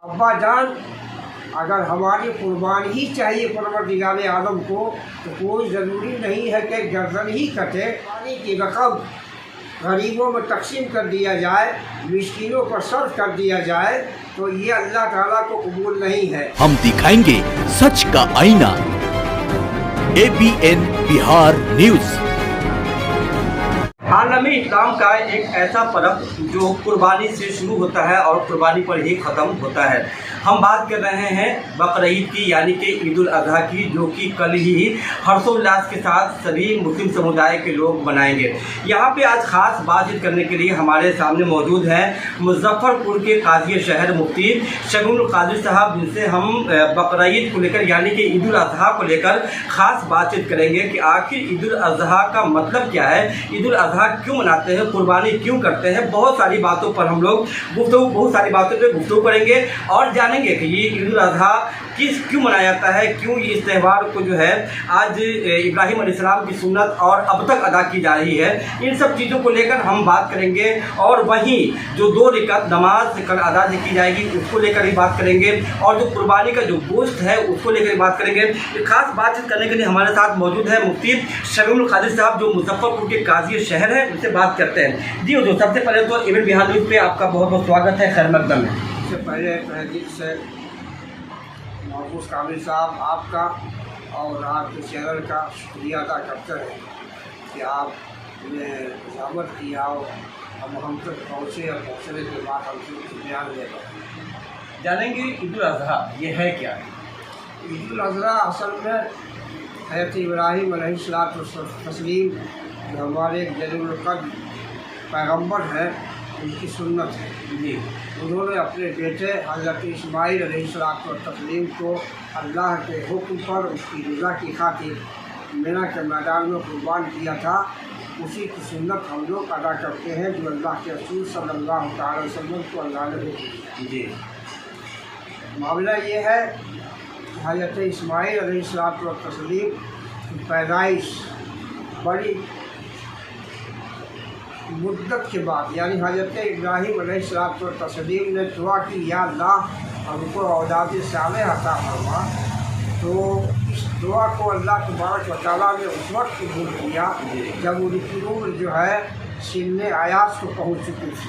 अब्बा जान, अगर हमारी कुर्बानी ही चाहिए परवरदिगार आलम को, तो कोई ज़रूरी नहीं है कि गर्दन ही कटे। पानी की रकम गरीबों में तकसीम कर दिया जाए, मिस्कीनों पर सर्फ कर दिया जाए, तो ये अल्लाह ताला को कबूल नहीं है। हम दिखाएंगे सच का आईना। ABN Bihar news. आलमी इस्लाम का एक ऐसा पर्व जो कुर्बानी से शुरू होता है और कुर्बानी पर ही ख़त्म होता है। हम बात कर रहे हैं बकरीद की, यानी कि ईद उल अज़हा की, जो कि कल ही हर्षोल्लास के साथ सभी मुस्लिम समुदाय के लोग मनाएंगे। यहाँ पे आज ख़ास बातचीत करने के लिए हमारे सामने मौजूद हैं मुजफ्फरपुर के काजी शहर मुफ्ती शगुन कादिर साहब, जिनसे हम बकरीद को लेकर यानी कि ईद उल अज़हा को लेकर ख़ास बातचीत करेंगे कि आखिर ईद उल अज़हा का मतलब क्या है, ईद उल अज़हा क्यों मनाते हैं, कुर्बानी क्यों करते हैं। बहुत सारी बातों पर हम लोग बहुत सारी बातों पर गुफ्तगू करेंगे और जानेंगे कि ये ईद उल अज़हा क्यों मनाया जाता है, क्यों ये इस त्यौहार को जो है आज इब्राहिम अलैहिस्सलाम की सुन्नत और अब तक अदा की जा रही है। इन सब चीज़ों को लेकर हम बात करेंगे और वहीं जो 2 रकात नमाज कल अदा की जाएगी उसको लेकर ही बात करेंगे और जो कुर्बानी का जो गोश्त है उसको लेकर ही बात करेंगे। खास बातचीत करने के लिए हमारे साथ मौजूद है मुफ्ती शगुन कादिर साहब, जो मुजफ्फरपुर के काजी शहर है, उनसे बात करते हैं। जी जो सबसे पहले तो ABN बिहार न्यूज़ पे आपका बहुत बहुत स्वागत है, खैर मकदम है। सबसे पहले तहजीब से महफूज कामिल साहब आपका और आपके चैनल का शुक्रिया अदा करते हैं कि आपने ज़ामत किया और हम तक पहुँचे और पहुँचने के बाद हमसे बयान ले पाए। जानेंगे ईद उल अज़हा ये है क्या? ईद उल अज़हा असल में हज़रत इब्राहिम अलैहिस्सलातु तस्लीम, जो हमारे एक जलीलुल क़द्र पैगम्बर हैं, उनकी सुन्नत है। जी, उन्होंने अपने बेटे हज़रत इस्माइल अलैहिस्सलातु तस्लीम को अल्लाह के हुक्म पर उसकी रज़ा की खातिर मिना के मैदान में कुर्बान किया था। उसी की सुन्नत हम लोग अदा करते हैं जो अल्लाह के रसूल सल्लल्लाहु अलैहि वसल्लम को अल्लाह ने हुक्म दिया। जी, मामला ये है कि हज़रत इस्माइल अलैहिस्सलातु तस्लीम की पैदाइश बड़ी मुद्दत के बाद, यानी हज़रत इब्राहिम अलैहिस्सलातु तस्लीम ने दुआ की, या अल्लाह हमको औलाद सालेह अता फरमा। तो इस दुआ को अल्लाह तबारक व तआला ने उस वक्त कबूल किया जब उनकी उम्र जो है सिन्ने आयास को पहुँच चुकी थी।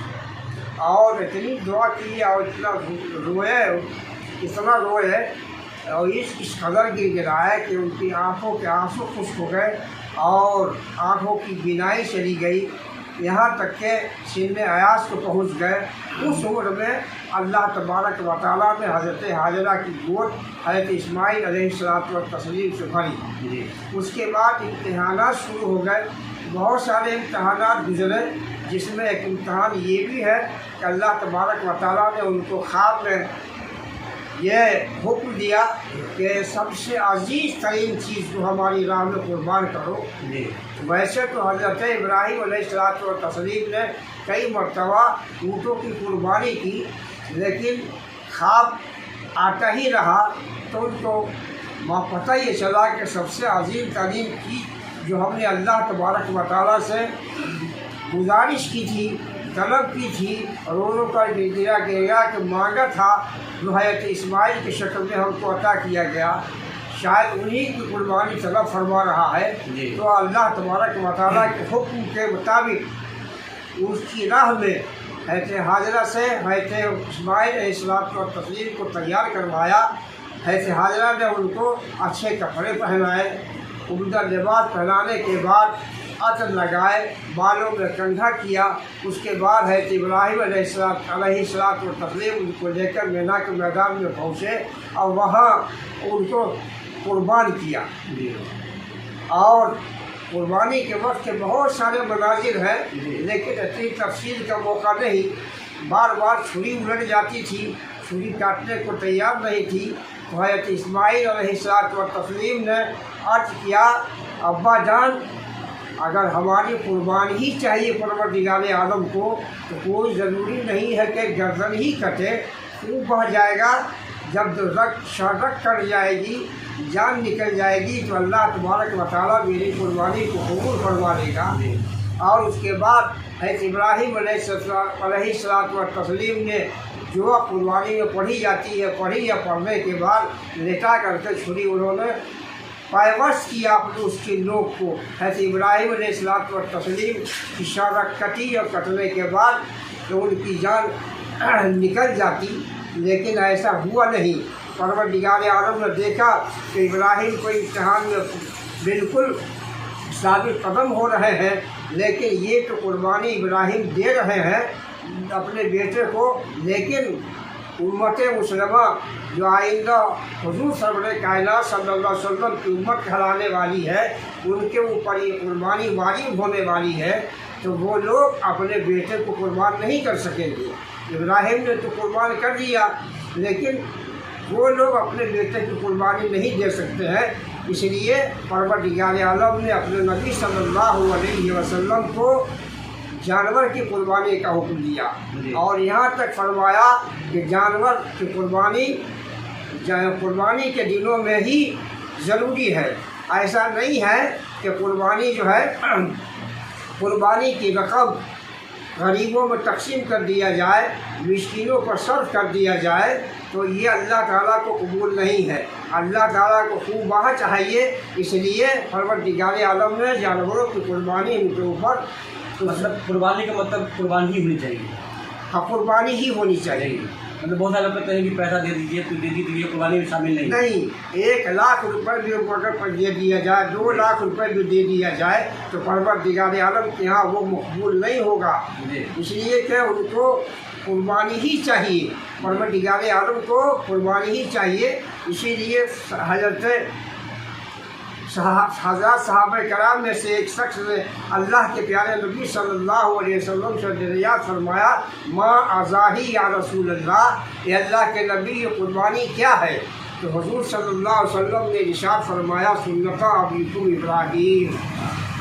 और इतनी दुआ की और इतना रोए और इस कदर गिर गिराए कि उनकी आँखों के आंसू खुश्क हो गए और आँखों की बीनाई चली गई, यहाँ तक के सिन्ने अयास को पहुँच गए। उस उम्र में अल्लाह तबारक व तआला ने हज़रत हाजरा की गोद हज़रत इस्माइल अलैहिस्सलातु तस्लीम से भरी। उसके बाद इम्तिहानात शुरू हो गए, बहुत सारे इम्तिहानात गुजरे, जिसमें एक इम्तिहान ये भी है कि अल्लाह तबारक व तआला ने उनको ख्वाब में यह हुक्म दिया कि सबसे अजीज़ तरीन चीज़ जो हमारी राह में कुर्बान करो। वैसे तो हज़रत इब्राहिम अलैहिस्सलातु तस्लीम ने कई मरतबा ऊँटों की कुर्बानी की, लेकिन ख्वाब आता ही रहा तो उनको पता ये चला कि सबसे अजीम तरीन चीज़ जो हमने अल्लाह तबारक व तआला से गुजारिश की थी, तलब की थी, रोज़ों का गिरा के मांगा था, जो हज़रत इस्माइल की शक्ल में हमको अता किया गया, शायद उन्हीं की कुर्बानी तलब फरमा रहा है। तो अल्लाह तबारक व तआला के हुक्म के मुताबिक उसकी राह में हज़रत हाजरा से हज़रत इस्माइल अलैहिस्सलातु तस्लीम को तैयार करवाया। हज़रत हाजरा ने उनको अच्छे कपड़े पहनाए, उम्दा लिबास पहनाने के बाद अतर लगाए, बालों में कंघा किया। उसके बाद हज़रत इब्राहिम अलैहिस्सलातु तस्लीम उनको लेकर मिना के मैदान में पहुँचे और वहाँ उनको कुर्बान किया। और कुर्बानी के वक्त के बहुत सारे मनाजिर हैं, लेकिन इतनी तफसील का मौका नहीं। बार बार छुरी उलट जाती थी, छुरी काटने को तैयार नहीं थी। तो हज़रत इस्माइल अलैहिस्सलातु तस्लीम ने अर्ज़ किया, अब्बा जान, अगर हमारी कुर्बानी ही चाहिए परवरदिगार आलम को, तो कोई ज़रूरी नहीं है कि गर्दन ही कटे, खून बह जाएगा। जब रक कट जाएगी, जान निकल जाएगी, तो अल्लाह तबारक व तआला मेरी कुर्बानी को कबूल फरमा लेगा। और उसके बाद हज़रत इब्राहिम अलैहिस्सलातु तस्लीम ने जो कुर्बानी में पढ़ी जाती है, पढ़ी या पढ़ने के बाद लेटा करके छुरी उन्होंने पायवश किया अपने उसके लोग को। हैत इब्राहिम अलैहिस्सलाम व तस्लीम की शारक कटी और कटने के बाद तो उनकी जान निकल जाती, लेकिन ऐसा हुआ नहीं। परवरदिगार आलम ने देखा कि इब्राहिम को इम्तिहान में बिल्कुल साबित कदम हो रहे हैं, लेकिन ये तो कुर्बानी इब्राहिम दे रहे हैं अपने बेटे को, लेकिन उम्मत मुसलमा जो आइंदा हुजूर सरवरे कायनात सल्लल्लाहु अलैहि वसल्लम की उम्मत कहलाने वाली है, उनके ऊपर ये कुर्बानी वाजिब होने वाली है, तो वो लोग अपने बेटे को कुर्बान नहीं कर सकेंगे। इब्राहिम ने तो कुर्बान कर दिया, लेकिन वो लोग अपने बेटे की कुर्बानी नहीं दे सकते हैं। इसलिए परवरदिगार आलम ने अपने नबी सल्लल्लाहु अलैहि वसल्लम को जानवर की कुर्बानी का हुक्म दिया और यहाँ तक फरमाया कि जानवर की कुर्बानी के दिनों में ही ज़रूरी है। ऐसा नहीं है कि कुर्बानी जो है कुर्बानी की रकम गरीबों में तकसीम कर दिया जाए, मिस्कीनों पर सर्फ कर दिया जाए, तो ये अल्लाह ताला को कबूल नहीं है। अल्लाह ताला को खूब वहाँ चाहिए, इसलिए परवरदिगार आलम ने जानवरों की कुर्बानी उनके ऊपर मतलब कुर्बानी का मतलब कुर्बानी ही होनी चाहिए। हाँ, कुर्बानी ही होनी चाहिए। मतलब बहुत सारे लोग कहते हैं कि पैसा दे दीजिए तो दे दीजिए, कुर्बानी में शामिल नहीं। 1 लाख रुपए भी अगर दे दिया जाए, 2 लाख रुपए भी दे दिया जाए, तो परवरदिगार आलम के यहाँ वो मकबूल नहीं होगा। इसलिए कि उनको कुर्बानी ही चाहिए, परवरदिगार आलम को कुर्बानी ही चाहिए। इसीलिए हज़रत सहाबा कराम में से एक शख्स ने अल्लाह के प्यारे नबी सल्लल्लाहु अलैहि वसल्लम से दरियात फरमाया, माँ आज़ाही या रसूल अल्लाह, ये अल्लाह के नबी ये कुर्बानी क्या है? तो हुजूर सल्लल्लाहु अलैहि वसल्लम ने इरशाद फरमाया, सुन्नता अबीकुम इब्राहीम,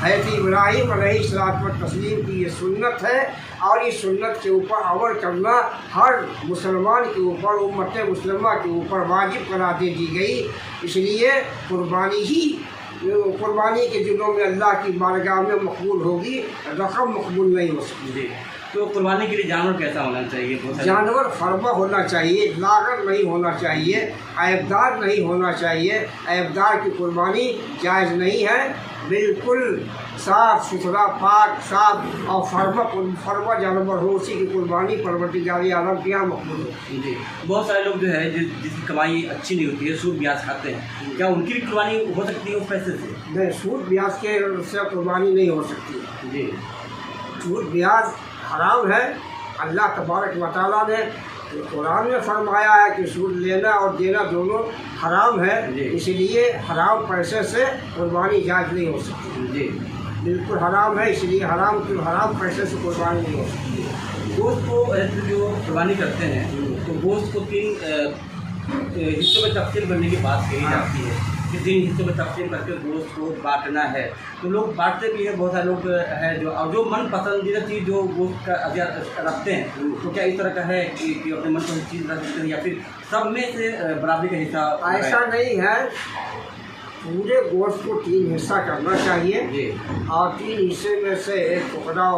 हैत इब्राहीम अलैहिस्सलाम तस्लीम की ये सुन्नत है और इस सुन्नत के ऊपर अमल करना हर मुसलमान के ऊपर, उम्मत मुसलमा के ऊपर वाजिब करार दे दी गई। इसलिए कुर्बानी के दिनों में अल्लाह की बारगाह में मकबूल होगी, रकम मकबूल नहीं हो सकती। तो कुर्बानी के लिए जानवर कैसा होना चाहिए? जानवर फरमा होना चाहिए, लागत नहीं होना चाहिए, ऐबदार नहीं होना चाहिए। ऐबदार की कुर्बानी जायज़ नहीं है। बिल्कुल साफ़ सुथरा, पाक, साफ और फरमा जानवर हो, उसी की कुर्बानी परवरदिगार आलम के यहाँ मकबूल होती है। जी, बहुत सारे लोग जो है जिसकी कमाई अच्छी नहीं होती है, सूद ब्याज खाते हैं, क्या उनकी भी कुर्बानी हो सकती है उस पैसे से? नहीं, सूद ब्याज के से कुर्बानी नहीं हो सकती। जी, सूद ब्याज हराम है। अल्लाह तबारक व तआला ने कुरान में फरमाया है कि सूद लेना और देना दोनों हराम है, इसलिए हराम पैसे से कुर्बानी जायज़ नहीं हो सकती। जी, बिल्कुल हराम है, इसलिए हराम पैसे से कुर्बानी नहीं हो सकती। गोश्त को जो कुर्बानी करते हैं तो गोश्त को 3 हिस्सों में तकसीम करने की बात कही जाती है कि 3 हिस्सों में तकसीम करके गोश्त को बांटना है। तो लोग बांटते भी हैं, बहुत सारे लोग हैं जो मन पसंदीदा चीज़ जो गोश्त का रखते हैं, तो क्या इस तरह का है कि अपने मन पसंद चीज़ रख सकते हैं या फिर सब में से बराबरी का हिस्सा? ऐसा नहीं है, पूरे गोश्त को 3 हिस्सा करना चाहिए और 3 हिस्से में से एक टुकड़ा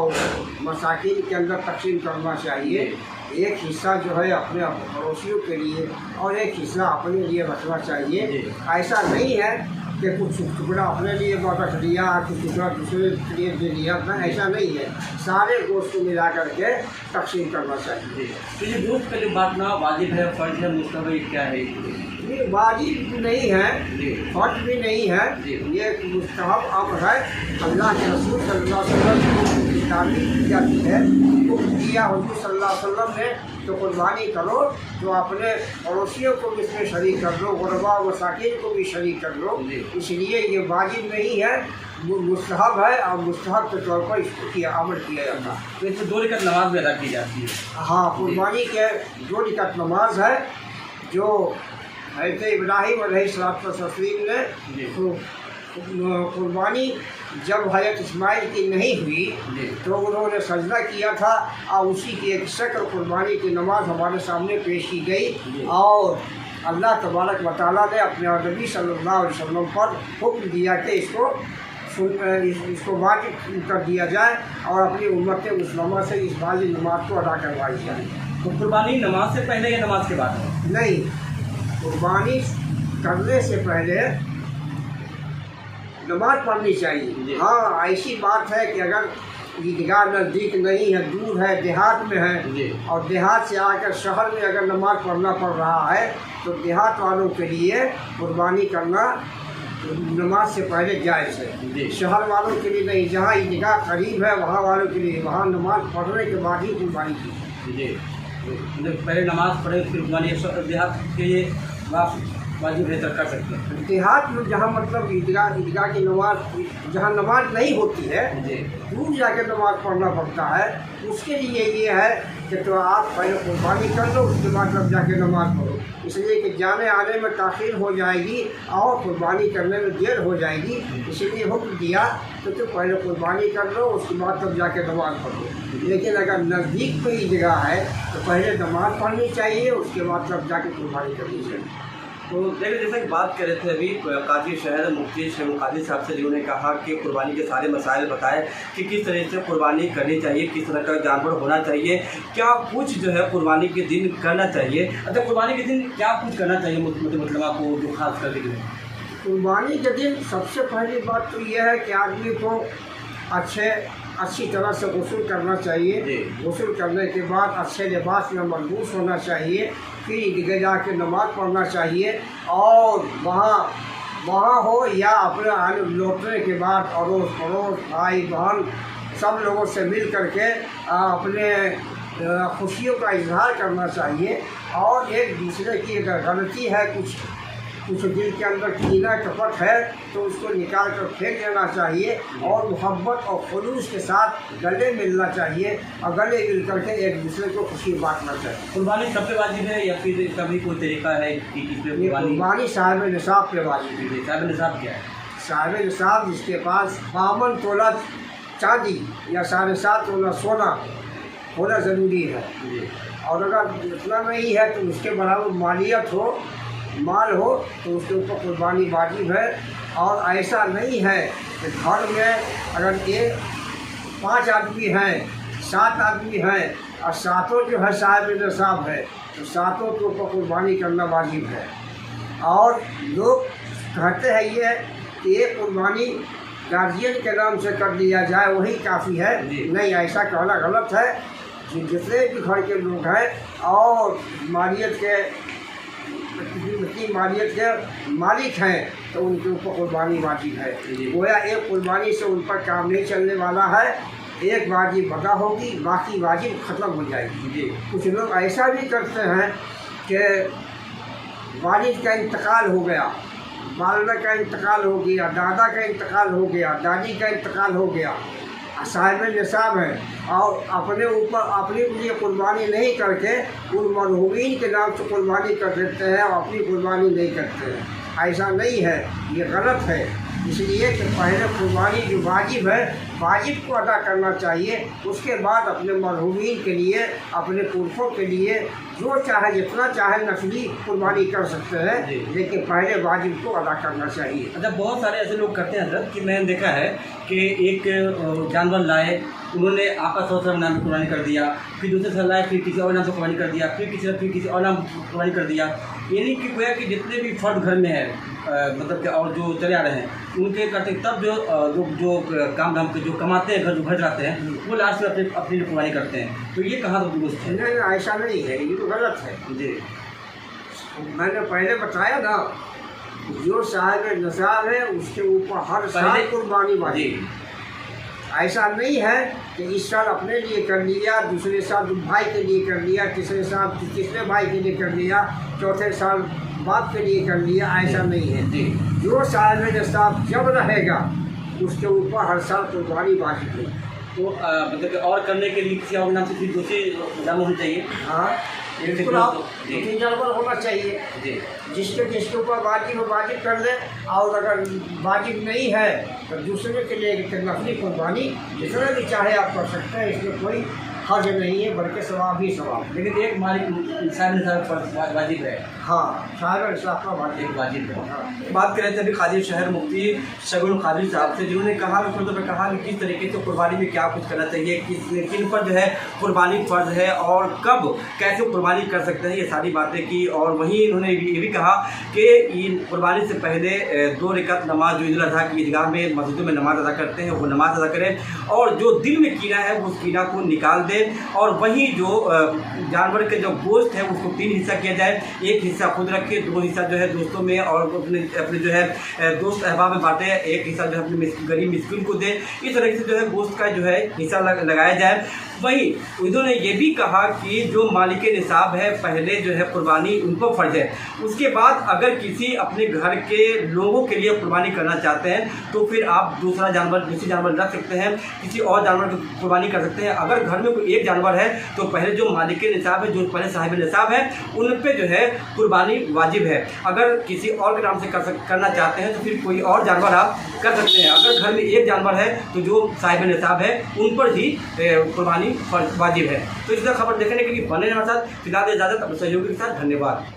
मसाकिन के अंदर तकसीम करना चाहिए। एक हिस्सा जो है अपने पड़ोसियों के लिए और एक हिस्सा अपने लिए रखना चाहिए। ऐसा नहीं है कि कुछ टुकड़ा अपने लिए रख दिया, कुछ टुकड़ा दूसरे के लिए दे दिया, ना, ऐसा नहीं है। सारे गोश्त को मिला करके तकसीम करना चाहिए। तो ये गोश्त का जो बांटना वाजिब है, फर्ज है, मुस्तहब क्या है? ये वाजिब भी नहीं है, फर्ज भी नहीं है, ये मुस्तहब अम्र है। अल्लाह के रसूल सल्लल्लाहु अलैहि वसल्लम की तारीफ की जाती है, हुक्म दिया हुजूर सल्लल्लाहु अलैहि वसल्लम ने, तो कुर्बानी करो तो अपने पड़ोसियों को भी इसमें शरीक कर लो, गुरबा व मसाकिन को भी शरीक कर लो। इसलिए ये वाजिब नहीं है, मुस्तहब है और मुस्तहब के तौर पर इसको अमल किया जाता है। तो इसमें 2 रकात नमाज भी अदा की जाती है। हाँ, कुर्बानी के 2 रकात नमाज है जो हज़रत इब्राहीम अलैहिस्सलाम तस्लीम ने कुर्बानी जब हज़रत इस्माइल की नहीं हुई तो उन्होंने सजदा किया था और उसी की एक शक्ल कुर्बानी की नमाज हमारे सामने पेश की गई और अल्लाह तबारक व तआला ने अपने नबी सल्लल्लाहु अलैहि वसल्लम पर हुक्म दिया कि इसको इसको वाजिब कर दिया जाए और अपनी उम्मत मुस्लिमा से इस वाजिब नमाज को अदा करवाई जाए। तो कुर्बानी नमाज से पहले या नमाज के बाद है? नहीं, कुर्बानी करने से पहले नमाज पढ़नी चाहिए। हाँ, ऐसी बात है कि अगर ईदगाह नज़दीक नहीं है, दूर है, देहात में है और देहात से आकर शहर में अगर नमाज पढ़ना पड़ रहा है तो देहात वालों के लिए कुर्बानी करना नमाज से पहले जायज़ है। शहर वालों के लिए नहीं, जहाँ ईदगाह करीब है वहाँ वालों के लिए वहाँ नमाज पढ़ने के बाद ही कुर्बानी की। पहले नमाज पढ़े फिर कुर्बानी। देहात के लिए वाजिब है, कर सकते हैं। देहात में जहाँ मतलब ईदगाह की नमाज, जहाँ नमाज नहीं होती है, दूर जाकर नमाज पढ़ना पड़ता है, उसके लिए ये है कि तो आप पहले कुर्बानी कर लो, उसके बाद तब जाके नमाज पढ़ो। इसलिए कि जाने आने में ताख़ीर हो जाएगी और कुर्बानी करने में देर हो जाएगी, इसलिए हुक्म दिया तो पहले कुर्बानी कर लो, उसके बाद तब जाके नमाज पढ़ो। लेकिन अगर नज़दीक में ईदगाह है तो पहले नमाज पढ़नी चाहिए, उसके बाद तब जाके कुर्बानी करनी चाहिए। तो देखिए, जैसा कि बात कर रहे थे अभी काजी शहर मुफ्ती शेख काजी साहब से, जिन्होंने कहा कि कुर्बानी के सारे मसाइल बताए कि किस तरह से कुर्बानी करनी चाहिए, किस तरह का जानवर होना चाहिए, क्या कुछ जो है कुर्बानी के दिन करना चाहिए। अच्छा, कुर्बानी के दिन क्या कुछ करना चाहिए मुस्लिमा को, जो खास करके कुर्बानी के दिन सबसे पहली बात तो यह है कि आदमी को अच्छी तरह से गुस्ल करना चाहिए। गुस्ल करने के बाद अच्छे लिबास में मलबूस होना चाहिए, फिर ईदगाह जाके नमाज़ पढ़ना चाहिए और वहाँ हो या अपने लौटने के बाद अड़ोस पड़ोस भाई बहन सब लोगों से मिल करके अपने खुशियों का इजहार करना चाहिए। और एक दूसरे की अगर गलती है, कुछ दिल के अंदर कीना कपट है तो उसको निकाल कर फेंक देना चाहिए और मोहब्बत और खुलूस के साथ गले मिलना चाहिए और गले मिल करके एक दूसरे को खुशी बांटना चाहिए। कुर्बानी सब पे वाजिब है या फिर इसका भी कोई तरीका है कि कुर्बानी साहिब निसाब पे वाजिब है। साहिब निसाब क्या है? साहिब निसाब जिसके पास 52 तोला चांदी या 7.5 तोला सोना होना ज़रूरी है। और अगर इतना नहीं है तो उसके बराबर मालियत हो, माल हो, तो उसके ऊपर कुर्बानी वाजिब है। और ऐसा नहीं है कि घर में अगर 5 आदमी हैं, 7 आदमी हैं और सातों जो है साहिब निसाब है तो सातों के ऊपर कुर्बानी करना वाजिब है। और लोग कहते हैं ये कि ये कुर्बानी गार्जियन के नाम से कर लिया जाए वही काफ़ी है। नहीं, ऐसा कहना गलत है। जितने भी घर के लोग हैं और मालियत के मालिक हैं तो उनके ऊपर कुर्बानी वाजिब है। गोया एक कुर्बानी से उन पर काम नहीं चलने वाला है, एक वाजिब बता होगी, बाकी वाजिब ख़त्म हो जाएगी। कुछ लोग ऐसा भी करते हैं कि वालिद का इंतकाल हो गया, वालिदा का इंतकाल हो गया, दादा का इंतकाल हो गया, दादी का इंतकाल हो गया, साहिब निसाब है और अपने ऊपर अपने लिए कुर्बानी नहीं करके उन मरहूमीन के नाम से कुर्बानी कर देते हैं और अपनी कुर्बानी नहीं करते हैं। ऐसा नहीं है, ये गलत है। इसलिए कि पहले कुर्बानी जो वाजिब है, वाजिब को अदा करना चाहिए, उसके बाद अपने मरहूमीन के लिए, अपने पुरखों के लिए जो चाहे जितना चाहे नफली कुर्बानी कर सकते हैं, लेकिन पहले वाजिब को अदा करना चाहिए। अच्छा, बहुत सारे ऐसे लोग करते हैं हज़रत कि मैंने देखा है कि एक जानवर लाए, उन्होंने आपका सौ नाम कुर्बानी कर दिया, फिर दूसरे साल लाए, फिर किसी और नाम से कुर्बानी कर दिया, फिर किसी और नाम कुर्बानी कर दिया। यानी कि गोया कि जितने भी फर्द घर में है, मतलब कि और जो चले आ रहे हैं उनके करते तब जो काम धाम के जो कमाते हैं, घर जाते हैं, वो लास्ट में अपनी कुर्बानी करते हैं। तो ये कहाँ तक दुरुस्त है? नहीं, ऐसा नहीं है, ये तो गलत है। जी, मैंने पहले बताया ना, जो साहिब निसाब है उसके ऊपर हर साल कुर्बानी वाजिब। ऐसा नहीं है कि इस साल अपने लिए कर लिया, दूसरे साल भाई के लिए कर लिया, तीसरे साल तीसरे भाई के लिए कर लिया, चौथे साल बाप के लिए कर लिया, ऐसा नहीं है। जो साहिब निसाब जब रहेगा उसके ऊपर हर साल कुर्बानी वाजिब है। तो मतलब कि और करने के लिए किसी और नाम से फिर दूसरे जानवर होनी चाहिए। हाँ, तीन जानवर होना चाहिए। जिसके ऊपर वाजिब कर ले, और अगर वाजिब नहीं है तो दूसरे के लिए नफली कुर्बानी जितना भी चाहे आप कर सकते हैं, इसमें कोई हर्ज नहीं है, बल्कि सवाब ही सवाब। लेकिन एक मालिक इंसान वाजिब है। हाँ, साहिब निसाब का वाजिब। एक वाजिब है। हाँ। बात कर रहे थे अभी काजी शहर मुफ्ती शगुन काजी साहब से, जिन्होंने कहा कि किस तरीके से कुर्बानी में क्या कुछ करना चाहिए, किन पर जो है कुर्बानी फ़र्ज है और कब कैसे कुर्बानी कर सकते हैं, ये सारी बातें की। और वहीं इन्होंने ये भी कहा कि कुर्बानी से पहले 2 रकात नमाज जो ईद उल अज़हा की ईदगाह में मस्जिदों में नमाज अदा करते हैं वो नमाज अदा करें, और जो दिल में कीना है वो उस कीना को निकाल दें। और वहीं जो जानवर के जो गोश्त है उसको 3 हिस्सा किया जाए, 1 हिस्सा खुद रखे, 2 हिस्सा जो है दोस्तों में और अपने जो है दोस्त अहबाब में बांटे, 1 हिस्सा जो है अपने गरीब मिस्किन को दे। इस तरह से जो है गोश्त का जो है हिस्सा लगाया जाए। वहीं उन्होंने ये भी कहा कि जो मालिक निसाब है पहले जो है कुर्बानी उन पर फ़र्ज है, उसके बाद अगर किसी अपने घर के लोगों के लिए कुर्बानी करना चाहते हैं तो फिर आप दूसरी जानवर रख सकते हैं, किसी और जानवर की कुर्बानी कर सकते हैं। अगर घर में कोई एक जानवर है तो पहले जो मालिक निसाब है, जो पहले साहिब निसाब है, उन पर जो है कुर्बानी वाजिब है। अगर किसी और के नाम से करना चाहते हैं तो फिर कोई और जानवर आप कर सकते हैं। अगर घर में एक जानवर है तो जो साहिब निसाब है उन पर ही कुर्बानी वाजिब है। तो इस तरह खबर देखने के लिए बने हमारे साथ। फिलहाल इजाज़त, अपने सहयोगी के साथ धन्यवाद।